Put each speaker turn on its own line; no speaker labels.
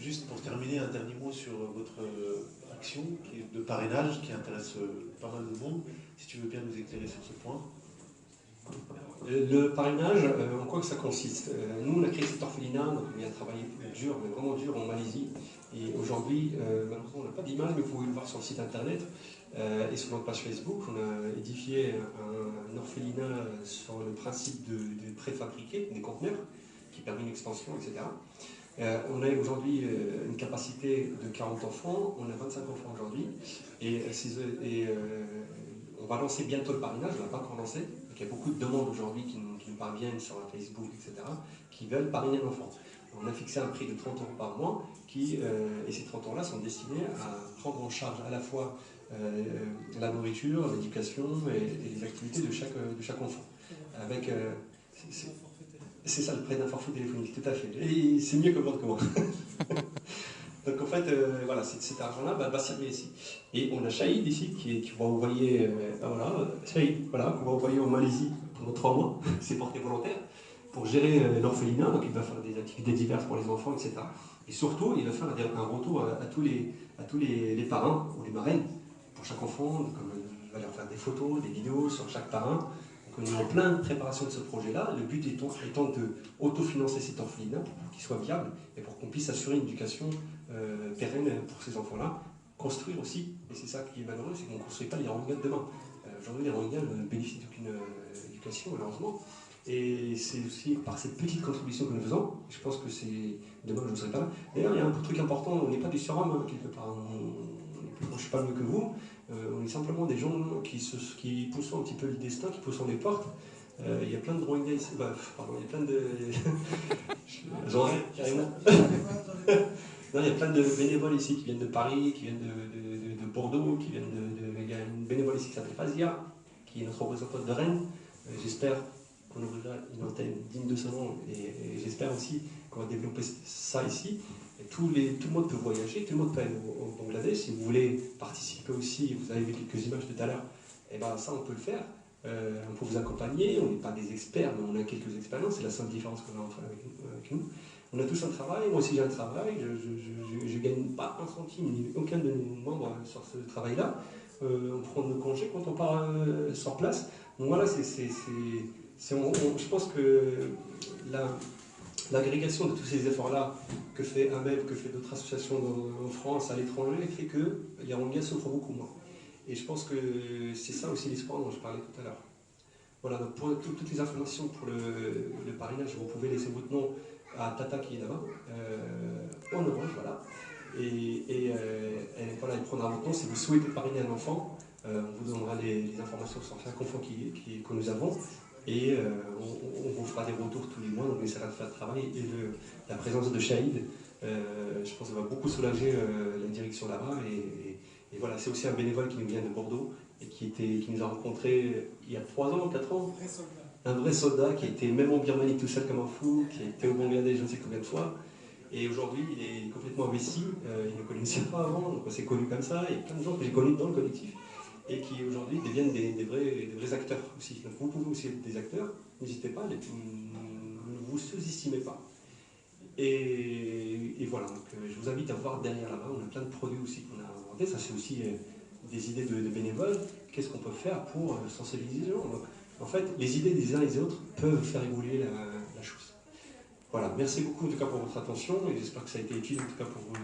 juste pour terminer, un dernier mot sur votre action de parrainage qui intéresse pas mal de monde. Si tu veux bien nous éclairer sur ce point.
Le parrainage, en quoi que ça consiste? Nous, on a créé cet orphelinat, donc on y a travaillé dur, mais vraiment dur en Malaisie. Et aujourd'hui, malheureusement, on n'a pas d'image, mais vous pouvez le voir sur le site internet et sur notre page Facebook. On a édifié un orphelinat sur le principe de préfabriquer des conteneurs qui permet une expansion, etc. On a aujourd'hui une capacité de 40 enfants, on a 25 enfants aujourd'hui, et on va lancer bientôt le parrainage, on ne l'a pas encore lancé. Donc il y a beaucoup de demandes aujourd'hui qui nous parviennent sur Facebook, etc., qui veulent parrainer un enfant. On a fixé un prix de 30 € par mois, et ces 30 € là sont destinés à prendre en charge à la fois la nourriture, l'éducation et les activités de chaque enfant. Avec, c'est ça le prêt d'un forfait téléphonique, tout à fait. Et c'est mieux que votre commande. Donc en fait, voilà, cet argent-là va servir ici. Et on a Shahid ici qui va envoyer, Shahid, voilà, qu'on va envoyer en Malaisie pendant 3 mois, c'est porté volontaire, pour gérer l'orphelinat. Donc il va faire des activités diverses pour les enfants, etc. Et surtout, il va faire un retour à tous les parrains ou les marraines pour chaque enfant. Donc, il va leur faire des photos, des vidéos sur chaque parrain. Donc on est en pleine préparation de ce projet-là. Le but étant de autofinancer cet orphelinat pour qu'il soit viable et pour qu'on puisse assurer une éducation pérenne pour ces enfants-là. Construire aussi, et c'est ça qui est malheureux, c'est qu'on ne construit pas les Rohingyas de demain. Aujourd'hui, les Rohingyas ne bénéficient d'aucune éducation, malheureusement. Et c'est aussi par cette petite contribution que nous faisons, je pense que c'est... Demain, je ne serai pas là. D'ailleurs, il y a un truc important, on n'est pas du surhomme, hein, quelque part. Je ne suis pas mieux que vous. On est simplement des gens qui poussent un petit peu le destin, qui poussent les portes. Il y a plein de Rohingyas ici. Pardon, il y a plein de... J'enlève carrément. Non, il y a plein de bénévoles ici qui viennent de Paris, qui viennent de Bordeaux, qui viennent il y a une bénévole ici qui s'appelle Fazia, qui est notre représentante de Rennes. J'espère qu'on ouvrira une antenne digne de ce nom et j'espère aussi qu'on va développer ça ici. Et tout le monde peut voyager, tout le monde peut aller au Bangladesh. Si vous voulez participer aussi, vous avez vu quelques images tout à l'heure, et ben ça on peut le faire. On peut vous accompagner, on n'est pas des experts, mais on a quelques expériences, c'est la seule différence qu'on a entre avec nous. On a tous un travail, moi aussi j'ai un travail, je ne gagne pas un centime, ni aucun de nos membres sur ce travail-là. On prend nos congés quand on part sur place. Donc voilà, je pense que l'agrégation de tous ces efforts-là que fait AMEB, que fait d'autres associations en France, à l'étranger, fait que les Rohingyas souffrent beaucoup moins. Et je pense que c'est ça aussi l'espoir dont je parlais tout à l'heure. Voilà, donc pour toutes les informations pour le parrainage, vous pouvez laisser votre nom à Tata qui est là-bas, en orange, voilà. Et voilà, il prendra votre nom. Si vous souhaitez parrainer un enfant, on vous donnera les informations sur chaque enfant que nous avons. Et on vous fera des retours tous les mois, donc on essaiera de faire le travail. Et la présence de Shahid, je pense que ça va beaucoup soulager la direction là-bas. Et voilà, c'est aussi un bénévole qui nous vient de Bordeaux et qui nous a rencontrés il y a 3 ans, 4 ans. Un vrai soldat qui était même en Birmanie tout seul comme un fou, qui était au Bangladesh je ne sais combien de fois. Et aujourd'hui, il est complètement investi. Il ne connaissait pas avant, donc on s'est connus comme ça. Il y a plein de gens que j'ai connus dans le collectif et qui aujourd'hui deviennent des vrais acteurs aussi. Donc vous pouvez aussi être des acteurs, n'hésitez pas, ne vous sous-estimez pas. Et voilà, donc je vous invite à voir derrière là-bas, on a plein de produits aussi qu'on a inventés, ça c'est aussi des idées de bénévoles, qu'est-ce qu'on peut faire pour sensibiliser les gens. Donc, en fait, les idées des uns et des autres peuvent faire évoluer la chose. Voilà, merci beaucoup en tout cas pour votre attention et j'espère que ça a été utile en tout cas pour vous.